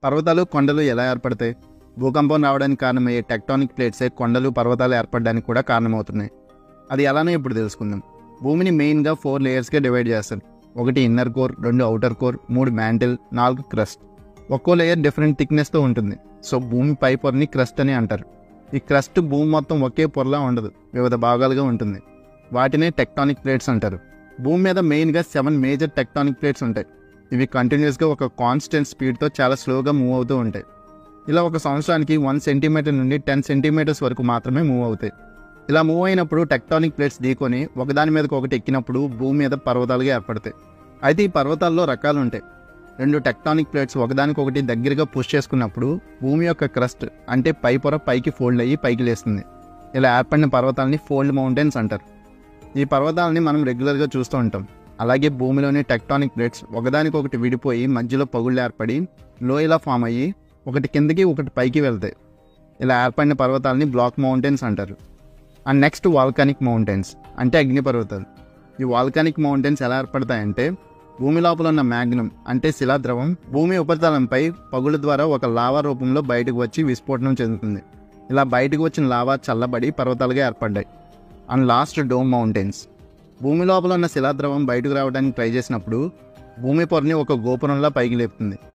పర్వతాలు, కొండలు ఎలా ఏర్పడతాయి? భూకంపం రావడానికి కారణమయ్యే టెక్టానిక్ ప్లేట్సే కొండలు, పర్వతాలు ఏర్పడడానికి కూడా కారణమవుతున్నాయి. అది ఎలానో ఇప్పుడు తెలుసుకుందాం. భూమిని మెయిన్గా 4 లేయర్స్గా డివైడ్ చేస్తారు. 1 inner core, 2 outer core, 3 mantle, 4 crust. ఒక్కో లేయర్ డిఫరెంట్ థిక్నెస్తో ఉంటుంది. సో భూమి పై పొరని క్రస్ట్ అని అంటారు. ఈ క్రస్ట్ భూమి మొత్తం ఒకే పొరలా ఉండదు, వివిధ భాగాలుగా ఉంటుంది. వాటినే టెక్టానిక్ ప్లేట్స్ అంటారు. భూమి మీద మెయిన్గా 7 మేజర్ టెక్టానిక్ ప్లేట్స్ ఉంటాయి. ఇవి కంటిన్యూస్గా ఒక కాన్స్టెంట్ స్పీడ్తో చాలా స్లోగా మూవ్ అవుతూ ఉంటాయి. ఇలా ఒక సంవత్సరానికి 1 సెంటీమీటర్ నుండి 10 సెంటీమీటర్స్ వరకు మాత్రమే మూవ్ అవుతాయి. ఇలా మూవ్ అయినప్పుడు టెక్టానిక్ ప్లేట్స్ ఢీకొని ఒకదాని మీదకి ఒకటి ఎక్కినప్పుడు భూమి మీద పర్వతాలుగా ఏర్పడతాయి. అయితే ఈ పర్వతాల్లో రకాలు ఉంటాయి. 2 టెక్టానిక్ ప్లేట్స్ ఒకదానికొకటి దగ్గరగా పుష్ చేసుకున్నప్పుడు భూమి యొక్క క్రస్ట్ అంటే పై పొర పైకి ఫోల్డ్ అయ్యి పైకి లేస్తుంది. ఇలా ఏర్పడిన పర్వతాలని ఫోల్డ్ మౌంటైన్స్ అంటారు. ఈ పర్వతాలని మనం రెగ్యులర్గా చూస్తూ ఉంటాం. అలాగే భూమిలోని టెక్టానిక్ ప్లేట్స్ ఒకదానికొకటి విడిపోయి మధ్యలో పగుళ్ళు ఏర్పడి లోయలా ఫామ్ అయ్యి ఒకటి కిందకి ఒకటి పైకి వెళ్తాయి. ఇలా ఏర్పడిన పర్వతాలని బ్లాక్ మౌంటైన్స్ అంటారు. అండ్ నెక్స్ట్ వాల్కానిక్ మౌంటైన్స్ అంటే అగ్నిపర్వతాలు. ఈ వాల్కానిక్ మౌంటైన్స్ ఎలా ఏర్పడతాయంటే భూమి లోపల ఉన్న మ్యాగ్నం అంటే శిలాద్రవం భూమి ఉపరితలంపై పగుళ్ళ ద్వారా ఒక లావా రూపంలో బయటకు వచ్చి విస్ఫోటనం చెందుతుంది. ఇలా బయటకు వచ్చిన లావా చల్లబడి పర్వతాలుగా ఏర్పడ్డాయి. And last dome mountains. భూమి లోపల ఉన్న శిలాద్రవం బయటకు రావడానికి ట్రై చేసినప్పుడు భూమి పొరని ఒక గోపురంలా పైకి లేపుతుంది.